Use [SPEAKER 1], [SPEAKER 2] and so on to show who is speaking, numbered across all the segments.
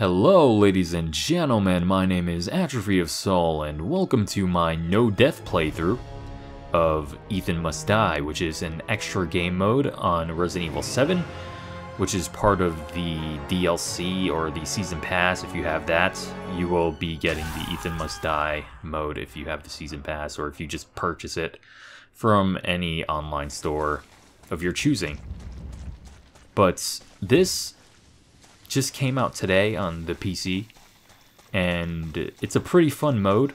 [SPEAKER 1] Hello ladies and gentlemen, my name is Atrophy of Soul and welcome to my no death playthrough of Ethan Must Die, which is an extra game mode on Resident Evil 7, which is part of the DLC or the Season Pass. If you have that, you will be getting the Ethan Must Die mode if you have the Season Pass, or if you just purchase it from any online store of your choosing. But this just came out today on the PC, and it's a pretty fun mode.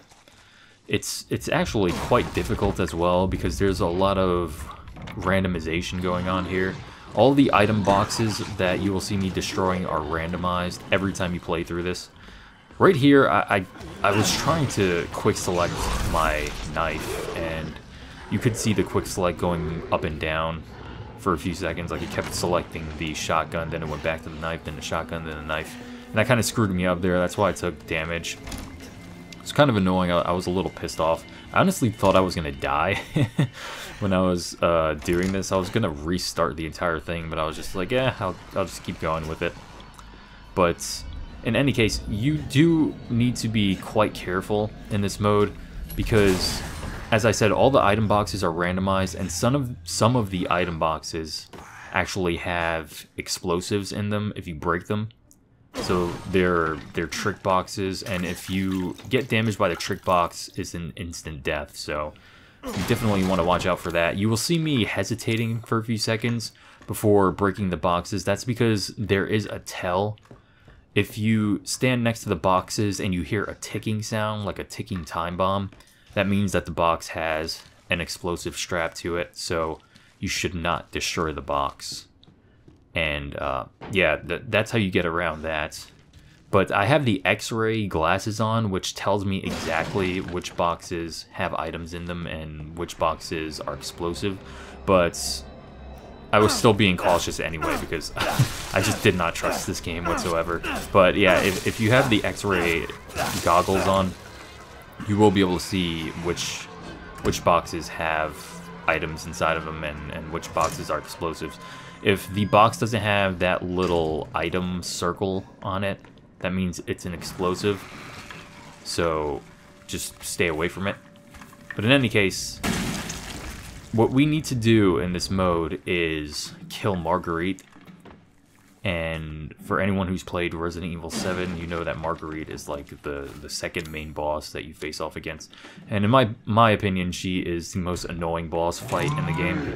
[SPEAKER 1] It's actually quite difficult as well because there's a lot of randomization going on here. All the item boxes that you will see me destroying are randomized every time you play through this. Right here, I was trying to quick select my knife, and you could see the quick select going up and down for a few seconds. Like, it kept selecting the shotgun, then it went back to the knife, then the shotgun, then the knife. And that kind of screwed me up there. That's why I took damage. It's kind of annoying. I was a little pissed off. I honestly thought I was going to die when I was doing this. I was going to restart the entire thing, but I was just like, yeah, I'll just keep going with it. But in any case, you do need to be quite careful in this mode because, as I said, all the item boxes are randomized, and some of the item boxes actually have explosives in them if you break them. So they're trick boxes, and if you get damaged by the trick box, it's an instant death. So you definitely want to watch out for that. You will see me hesitating for a few seconds before breaking the boxes. That's because there is a tell. If you stand next to the boxes and you hear a ticking sound, like a ticking time bomb, that means that the box has an explosive strapped to it, so you should not destroy the box. And yeah, that's how you get around that. But I have the X-ray glasses on, which tells me exactly which boxes have items in them and which boxes are explosive. But I was still being cautious anyway because I just did not trust this game whatsoever. But yeah, if you have the X-ray goggles on, you will be able to see which boxes have items inside of them and which boxes are explosives. If the box doesn't have that little item circle on it, that means it's an explosive. So just stay away from it. But in any case, what we need to do in this mode is kill Marguerite. And for anyone who's played Resident Evil 7, you know that Marguerite is like the second main boss that you face off against. And in my opinion, she is the most annoying boss fight in the game.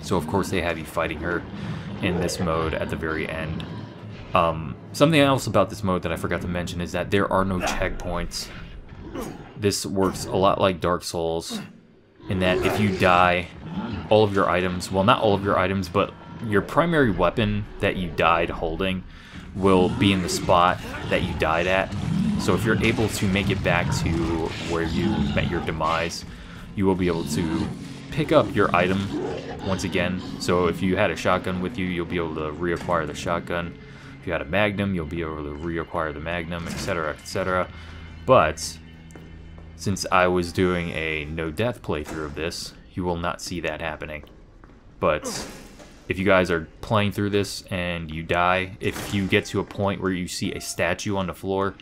[SPEAKER 1] So of course they have you fighting her in this mode at the very end. Something else about this mode that I forgot to mention is that there are no checkpoints. This works a lot like Dark Souls, in that if you die, all of your items, well, not all of your items, but your primary weapon that you died holding will be in the spot that you died at. So if you're able to make it back to where you met your demise, you will be able to pick up your item once again. So if you had a shotgun with you, you'll be able to reacquire the shotgun. If you had a magnum, you'll be able to reacquire the magnum, etc., etc. But since I was doing a no-death playthrough of this, you will not see that happening. But if you guys are playing through this and you die, if you get to a point where you see a statue on the floor,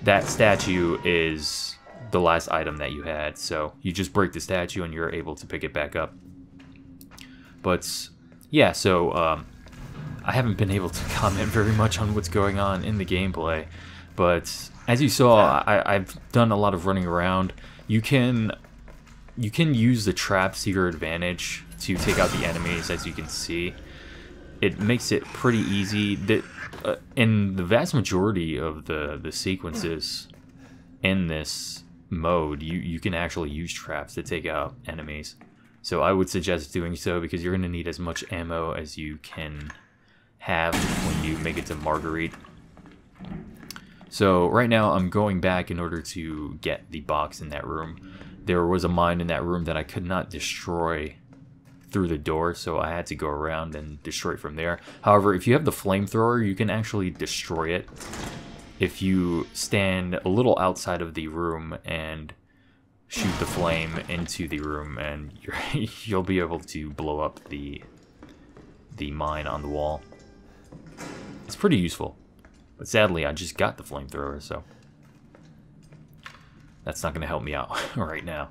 [SPEAKER 1] that statue is the last item that you had. So you just break the statue and you're able to pick it back up. But yeah, so I haven't been able to comment very much on what's going on in the gameplay. But as you saw, I've done a lot of running around. You can use the traps to your advantage to take out the enemies, as you can see. It makes it pretty easy. In the vast majority of the sequences in this mode, you can actually use traps to take out enemies. So I would suggest doing so because you're going to need as much ammo as you can have when you make it to Marguerite. So right now I'm going back in order to get the box in that room. There was a mine in that room that I could not destroy through the door, so I had to go around and destroy it from there. However, if you have the flamethrower, you can actually destroy it if you stand a little outside of the room and shoot the flame into the room, and you'll be able to blow up the mine on the wall. It's pretty useful. But sadly, I just got the flamethrower, so that's not going to help me out right now.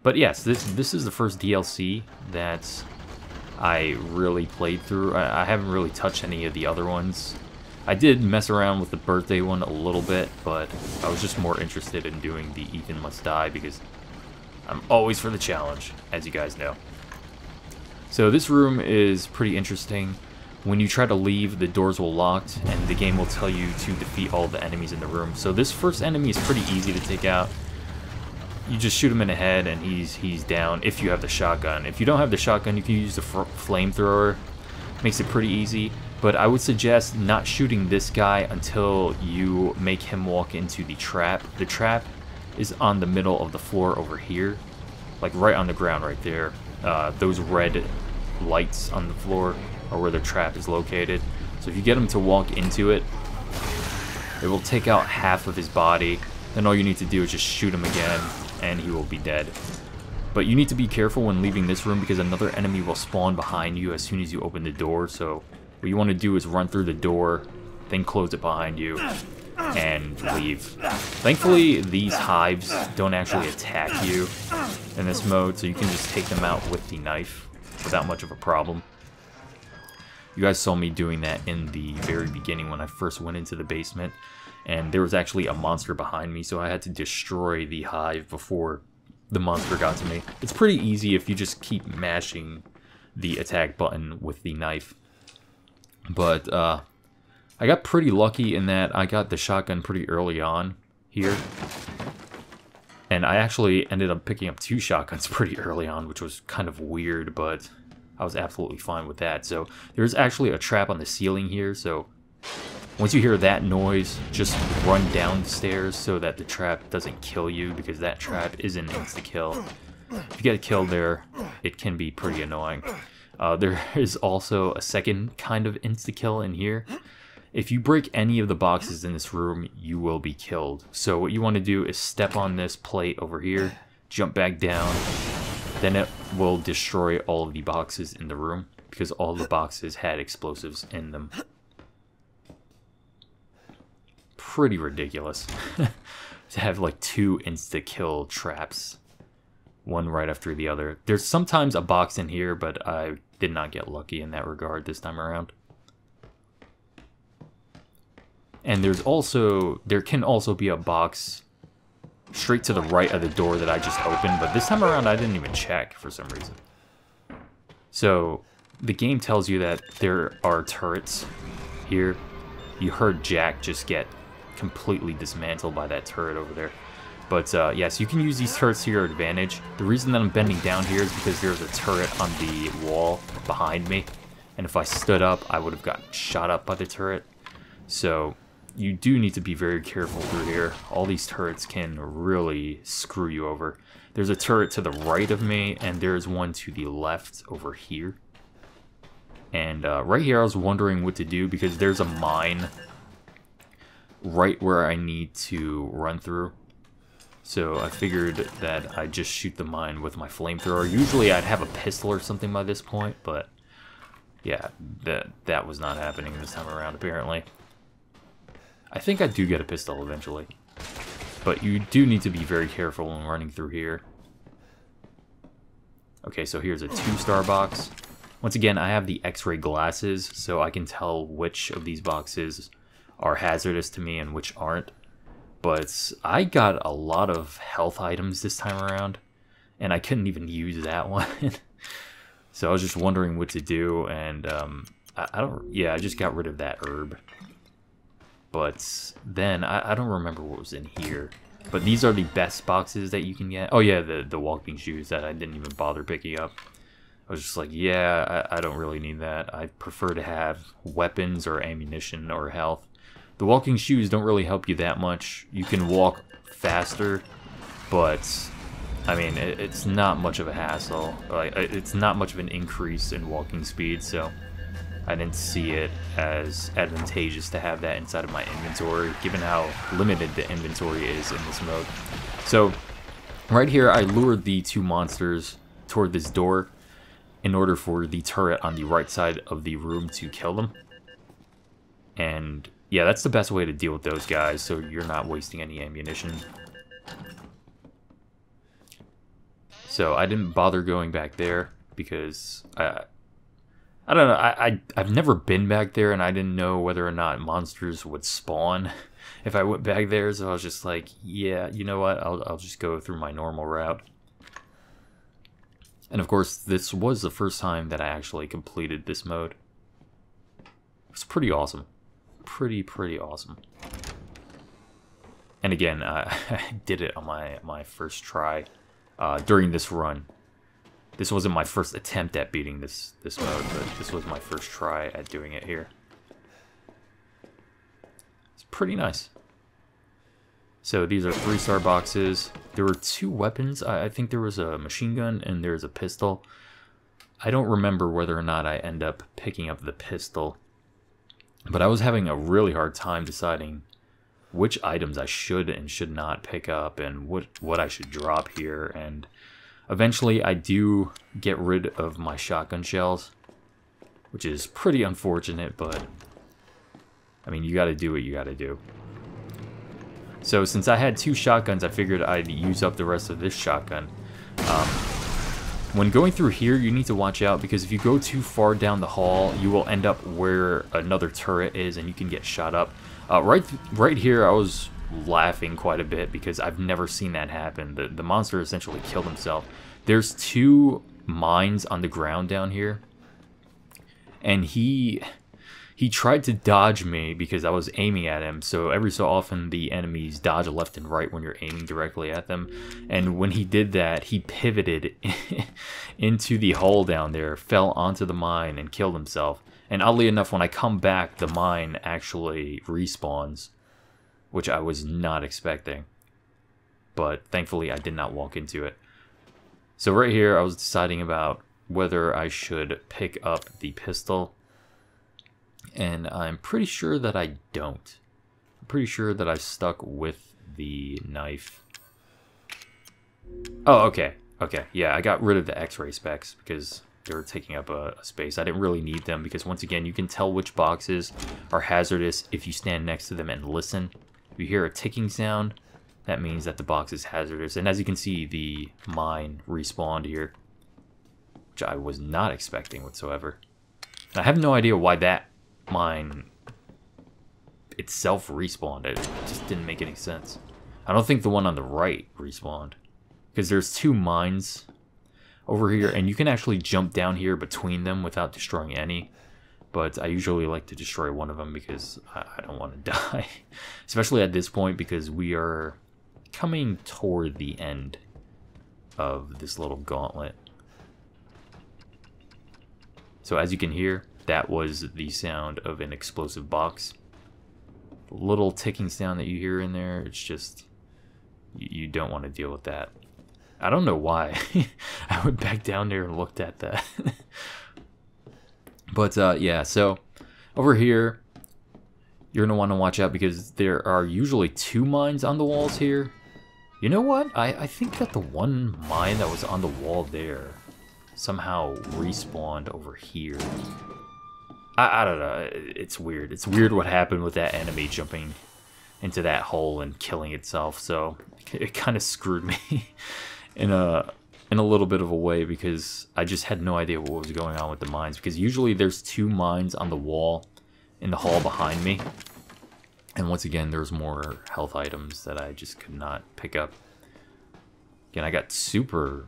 [SPEAKER 1] But yes, this is the first DLC that I really played through. I haven't really touched any of the other ones. I did mess around with the birthday one a little bit, but I was just more interested in doing the Ethan Must Die because I'm always for the challenge, as you guys know. So this room is pretty interesting. When you try to leave, the doors will lock, and the game will tell you to defeat all the enemies in the room. So this first enemy is pretty easy to take out. You just shoot him in the head, and he's down if you have the shotgun. If you don't have the shotgun, you can use the flamethrower. Makes it pretty easy. But I would suggest not shooting this guy until you make him walk into the trap. The trap is on the middle of the floor over here. Like right on the ground right there. Those red lights on the floor are where the trap is located. So if you get him to walk into it, it will take out half of his body. Then all you need to do is just shoot him again, and he will be dead. But you need to be careful when leaving this room because another enemy will spawn behind you as soon as you open the door. So what you want to do is run through the door, then close it behind you, and leave. Thankfully, these hives don't actually attack you in this mode, so you can just take them out with the knife without much of a problem. You guys saw me doing that in the very beginning when I first went into the basement, and there was actually a monster behind me, so I had to destroy the hive before the monster got to me. It's pretty easy if you just keep mashing the attack button with the knife. But I got pretty lucky in that I got the shotgun pretty early on here. And I actually ended up picking up 2 shotguns pretty early on, which was kind of weird, but I was absolutely fine with that. So there's actually a trap on the ceiling here, so once you hear that noise, just run down the stairs so that the trap doesn't kill you, because that trap is an insta-kill. If you get killed there, it can be pretty annoying. There is also a second kind of insta-kill in here. If you break any of the boxes in this room, you will be killed. So what you want to do is step on this plate over here, jump back down, then it will destroy all of the boxes in the room, because all the boxes had explosives in them. Pretty ridiculous to have like 2 insta-kill traps, one right after the other. There's sometimes a box in here, but I did not get lucky in that regard this time around. And there can also be a box straight to the right of the door that I just opened, but this time around I didn't even check for some reason. So the game tells you that there are turrets here. You heard Jack just get completely dismantled by that turret over there. But yes, you can use these turrets to your advantage. The reason that I'm bending down here is because there's a turret on the wall behind me, and if I stood up, I would have gotten shot up by the turret. So you do need to be very careful through here. All these turrets can really screw you over. There's a turret to the right of me, and there's one to the left over here. And right here I was wondering what to do, because there's a mine right where I need to run through. So I figured that I'd just shoot the mine with my flamethrower. Usually I'd have a pistol or something by this point, but yeah, that was not happening this time around apparently. I think I do get a pistol eventually, but you do need to be very careful when running through here. Okay, so here's a 2-star box. Once again, I have the X-ray glasses, so I can tell which of these boxes are hazardous to me and which aren't. But I got a lot of health items this time around, and I couldn't even use that one. So I was just wondering what to do, and I just got rid of that herb. But then I don't remember what was in here. But these are the best boxes that you can get. Oh yeah, the walking shoes that I didn't even bother picking up. I was just like, yeah, I don't really need that. I prefer to have weapons or ammunition or health. The walking shoes don't really help you that much. You can walk faster, but I mean, it's not much of a hassle. Like, it's not much of an increase in walking speed, so I didn't see it as advantageous to have that inside of my inventory, given how limited the inventory is in this mode. So right here, I lured the 2 monsters toward this door, in order for the turret on the right side of the room to kill them. And yeah, that's the best way to deal with those guys, so you're not wasting any ammunition. So I didn't bother going back there because I don't know, I've never been back there, and I didn't know whether or not monsters would spawn if I went back there, so I was just like, yeah, you know what, I'll just go through my normal route. And of course, this was the first time that I actually completed this mode. It's pretty awesome. Pretty awesome. And again, I did it on my first try during this run. This wasn't my first attempt at beating this mode, but this was my first try at doing it here. It's pretty nice. So these are 3-star boxes. There were 2 weapons. I think there was a machine gun and there's a pistol. I don't remember whether or not I end up picking up the pistol, but I was having a really hard time deciding which items I should and should not pick up and what I should drop here. And eventually I do get rid of my shotgun shells, which is pretty unfortunate, but I mean, you gotta do what you gotta do. So since I had 2 shotguns, I figured I'd use up the rest of this shotgun. When going through here, you need to watch out, because if you go too far down the hall, you will end up where another turret is and you can get shot up. Right here, I was laughing quite a bit because I've never seen that happen. The monster essentially killed himself. There's 2 mines on the ground down here, and he tried to dodge me because I was aiming at him. So every so often the enemies dodge left and right when you're aiming directly at them. And when he did that, he pivoted into the hole down there, fell onto the mine, and killed himself. And oddly enough, when I come back, the mine actually respawns, which I was not expecting. But thankfully, I did not walk into it. So right here, I was deciding about whether I should pick up the pistol. And I'm pretty sure that I don't. I'm pretty sure that I stuck with the knife. Oh, okay. Okay, yeah, I got rid of the X-ray specs because they were taking up a space. I didn't really need them because, once again, you can tell which boxes are hazardous if you stand next to them and listen. If you hear a ticking sound, that means that the box is hazardous. And as you can see, the mine respawned here, which I was not expecting whatsoever. And I have no idea why that mine itself respawned. It just didn't make any sense. I don't think the one on the right respawned, because there's 2 mines over here, and you can actually jump down here between them without destroying any. But I usually like to destroy one of them because I don't want to die, especially at this point, because we are coming toward the end of this little gauntlet. So as you can hear, that was the sound of an explosive box. The little ticking sound that you hear in there, it's just, you don't want to deal with that. I don't know why. I went back down there and looked at that. But yeah, so over here, you're going to want to watch out because there are usually 2 mines on the walls here. You know what? I think that the one mine that was on the wall there somehow respawned over here. I don't know. It's weird. It's weird what happened with that enemy jumping into that hole and killing itself. So it kind of screwed me in a little bit of a way, because I just had no idea what was going on with the mines. Because usually there's 2 mines on the wall in the hall behind me. And once again, there's more health items that I just could not pick up. Again, I got super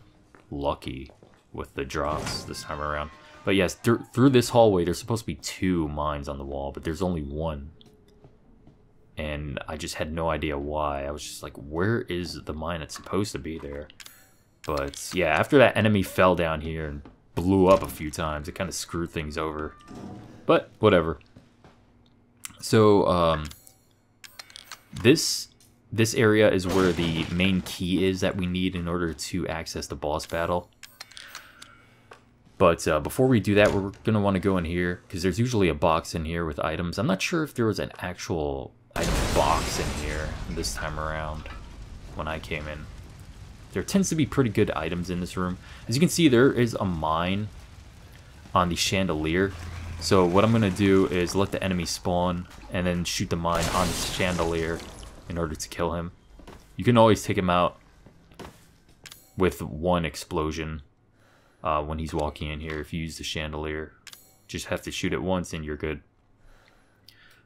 [SPEAKER 1] lucky with the drops this time around. But yes, through this hallway, there's supposed to be 2 mines on the wall, but there's only 1. And I just had no idea why. I was just like, where is the mine that's supposed to be there? But yeah, after that enemy fell down here and blew up a few times, it kind of screwed things over. But whatever. So this area is where the main key is that we need in order to access the boss battle. But before we do that, we're going to want to go in here, because there's usually a box in here with items. I'm not sure if there was an actual item box in here this time around when I came in. There tends to be pretty good items in this room. As you can see, there is a mine on the chandelier. So what I'm going to do is let the enemy spawn and then shoot the mine on the chandelier in order to kill him. You can always take him out with one explosion when he's walking in here if you use the chandelier. Just have to shoot it once and you're good.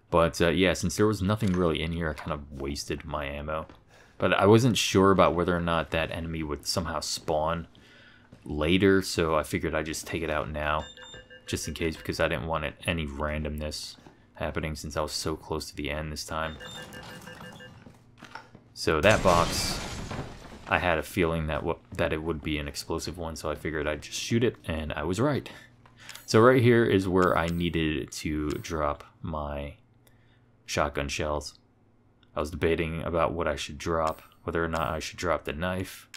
[SPEAKER 1] But yeah, since there was nothing really in here, I kind of wasted my ammo. But I wasn't sure about whether or not that enemy would somehow spawn later, so I figured I'd just take it out now, just in case, because I didn't want any randomness happening since I was so close to the end this time. So that box, I had a feeling that it would be an explosive one, so I figured I'd just shoot it, and I was right. So right here is where I needed to drop my shotgun shells. I was debating about what I should drop, whether or not I should drop the knife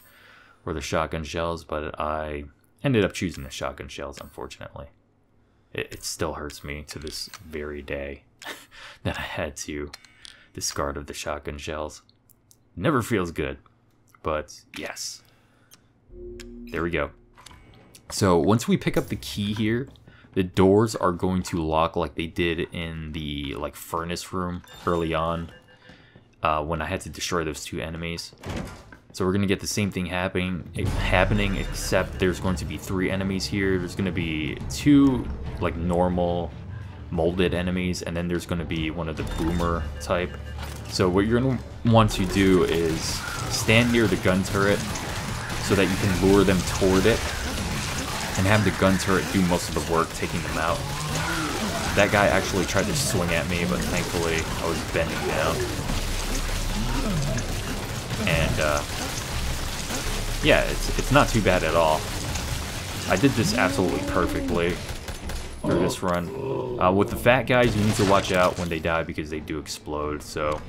[SPEAKER 1] or the shotgun shells, but I ended up choosing the shotgun shells, unfortunately. It still hurts me to this very day that I had to discard of the shotgun shells. Never feels good, but yes. There we go. So once we pick up the key here, the doors are going to lock like they did in the furnace room early on when I had to destroy those two enemies. So we're going to get the same thing happening, except there's going to be 3 enemies here. There's going to be 2 normal molded enemies, and then there's going to be one of the boomer type. So what you're going to want to do is stand near the gun turret so that you can lure them toward it and have the gun turret do most of the work taking them out. That guy actually tried to swing at me, but thankfully I was bending down. And yeah, it's not too bad at all. I did this absolutely perfectly through this run. With the fat guys, you need to watch out when they die because they do explode. So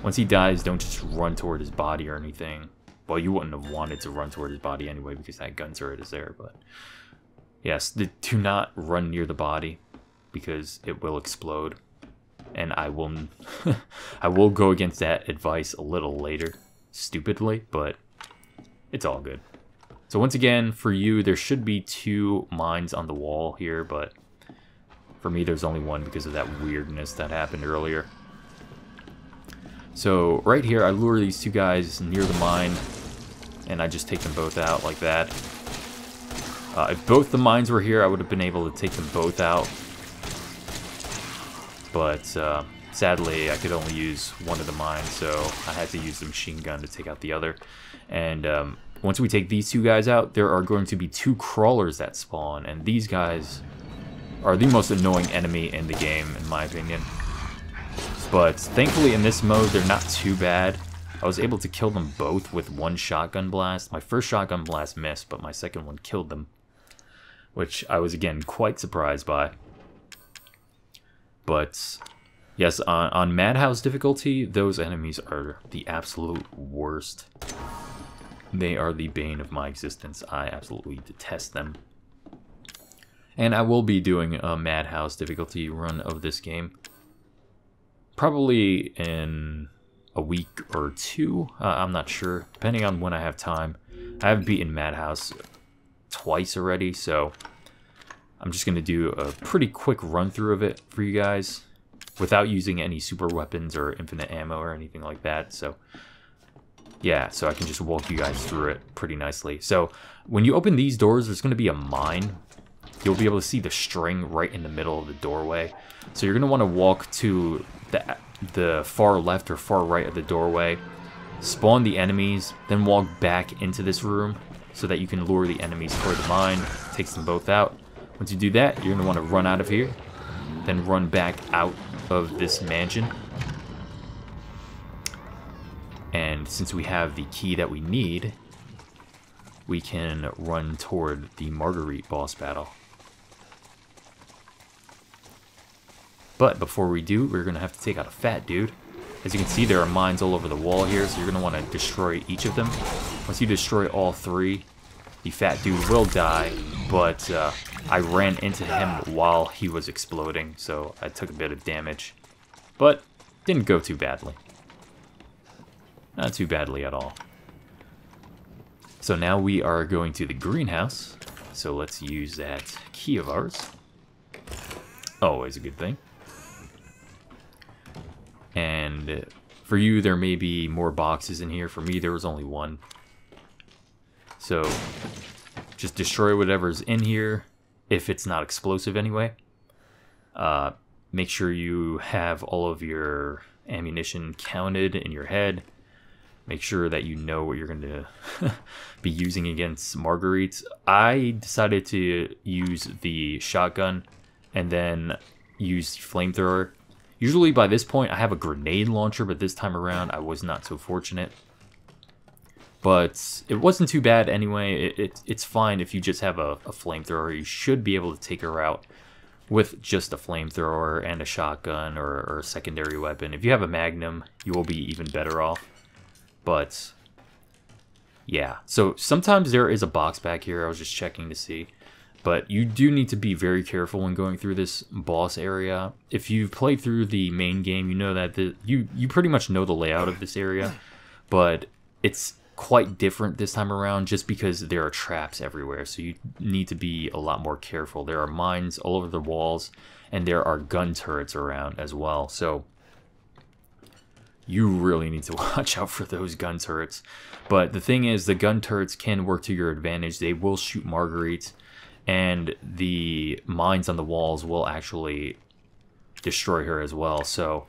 [SPEAKER 1] once he dies, don't just run toward his body or anything. Well, you wouldn't have wanted to run toward his body anyway because that gun turret is there. But yes, do not run near the body because it will explode. And I will, I will go against that advice a little later, stupidly, but it's all good. So once again, for you, there should be 2 mines on the wall here, but for me, there's only 1 because of that weirdness that happened earlier. So right here, I lure these 2 guys near the mine, and I just take them both out like that. If both the mines were here, I would have been able to take them both out. But sadly, I could only use one of the mines, so I had to use the machine gun to take out the other. And once we take these 2 guys out, there are going to be 2 crawlers that spawn, and these guys are the most annoying enemy in the game, in my opinion. But thankfully, in this mode, they're not too bad. I was able to kill them both with 1 shotgun blast. My first shotgun blast missed, but my second one killed them, which I was, again, quite surprised by. But yes, on Madhouse difficulty, those enemies are the absolute worst. They are the bane of my existence. I absolutely detest them. And I will be doing a Madhouse difficulty run of this game. Probably in a week or 2. I'm not sure, depending on when I have time. I have beaten Madhouse twice already, so I'm just going to do a pretty quick run through of it for you guys without using any super weapons or infinite ammo or anything like that. So yeah, so I can just walk you guys through it pretty nicely. So when you open these doors, there's going to be a mine. You'll be able to see the string right in the middle of the doorway. So you're going to want to walk to the far left or far right of the doorway, spawn the enemies, then walk back into this room so that you can lure the enemies toward the mine, takes them both out. Once you do that, you're going to want to run out of here, then run back out of this mansion. And since we have the key that we need, we can run toward the Marguerite boss battle. But before we do, we're going to have to take out a fat dude. As you can see, there are mines all over the wall here, so you're going to want to destroy each of them. Once you destroy all 3, the fat dude will die, but I ran into him while he was exploding, so I took a bit of damage. But didn't go too badly. Not too badly at all. So now we are going to the greenhouse So let's use that key of ours. Always a good thing. And for you, there may be more boxes in here. For me, there was only one. So just destroy whatever's in here, if it's not explosive anyway. Make sure you have all of your ammunition counted in your head. Make sure that you know what you're going to be using against Marguerite. I decided to use the shotgun and then use the flamethrower. Usually by this point I have a grenade launcher, but this time around I was not so fortunate. But it wasn't too bad anyway. It's fine if you just have a flamethrower. You should be able to take her out with just a flamethrower and a shotgun or a secondary weapon. If you have a Magnum, you will be even better off. But yeah, so sometimes there is a box back here. I was just checking to see. But you do need to be very careful when going through this boss area. If you've played through the main game, you know that you pretty much know the layout of this area. But it's quite different this time around just because there are traps everywhere. So you need to be a lot more careful. There are mines all over the walls, and there are gun turrets around as well. So you really need to watch out for those gun turrets. But the thing is, the gun turrets can work to your advantage. They will shoot Marguerite, and the mines on the walls will actually destroy her as well. So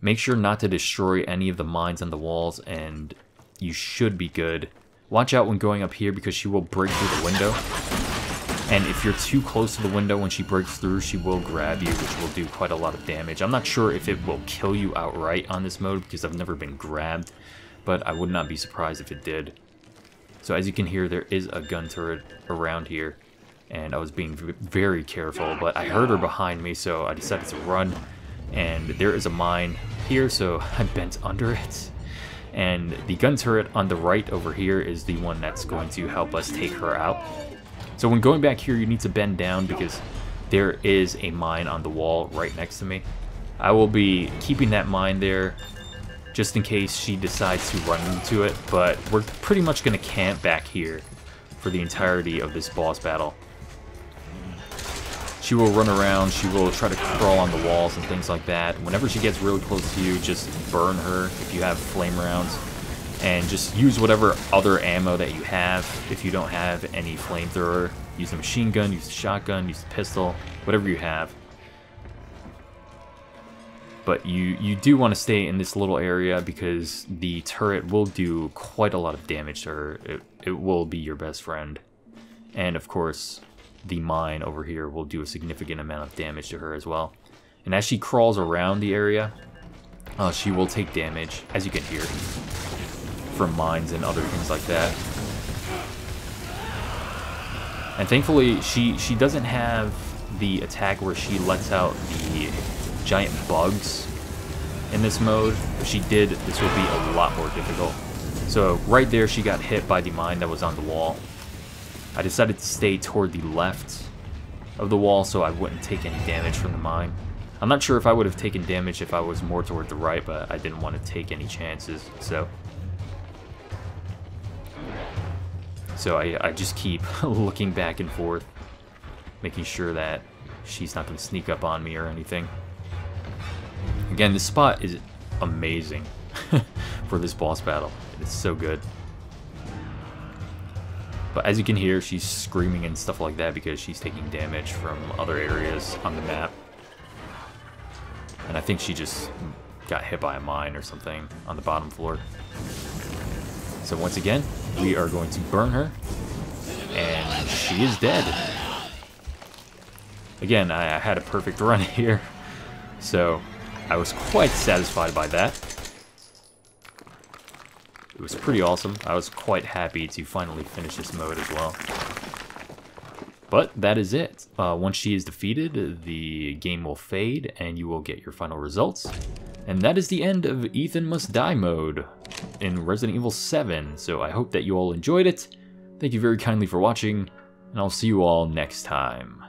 [SPEAKER 1] make sure not to destroy any of the mines on the walls, and you should be good. Watch out when going up here because she will break through the window. And if you're too close to the window when she breaks through, she will grab you, which will do quite a lot of damage. I'm not sure if it will kill you outright on this mode because I've never been grabbed, but I would not be surprised if it did. So as you can hear, there is a gun turret around here, and I was being very careful, but I heard her behind me, so I decided to run. And there is a mine here, so I bent under it. And the gun turret on the right over here is the one that's going to help us take her out. So when going back here, you need to bend down because there is a mine on the wall right next to me. I will be keeping that mine there just in case she decides to run into it, but we're pretty much going to camp back here for the entirety of this boss battle. She will run around, she will try to crawl on the walls and things like that. Whenever she gets really close to you, just burn her if you have flame rounds. And just use whatever other ammo that you have. If you don't have any flamethrower, use a machine gun, use a shotgun, use a pistol, whatever you have. But you do want to stay in this little area because the turret will do quite a lot of damage to her. It will be your best friend. And of course, the mine over here will do a significant amount of damage to her as well. And as she crawls around the area, she will take damage, as you can hear, from mines and other things like that. And thankfully, she doesn't have the attack where she lets out the giant bugs in this mode. If she did, this would be a lot more difficult. So right there, she got hit by the mine that was on the wall. I decided to stay toward the left of the wall so I wouldn't take any damage from the mine. I'm not sure if I would have taken damage if I was more toward the right, but I didn't want to take any chances, so I just keep looking back and forth, making sure that she's not going to sneak up on me or anything. Again, this spot is amazing for this boss battle. It's so good. But as you can hear, she's screaming and stuff like that because she's taking damage from other areas on the map. And I think she just got hit by a mine or something on the bottom floor. So once again, we are going to burn her, and she is dead. Again, I had a perfect run here, so I was quite satisfied by that. It was pretty awesome. I was quite happy to finally finish this mode as well. But that is it. Once she is defeated, the game will fade and you will get your final results. And that is the end of Ethan Must Die mode in Resident Evil 7. So I hope that you all enjoyed it. Thank you very kindly for watching, and I'll see you all next time.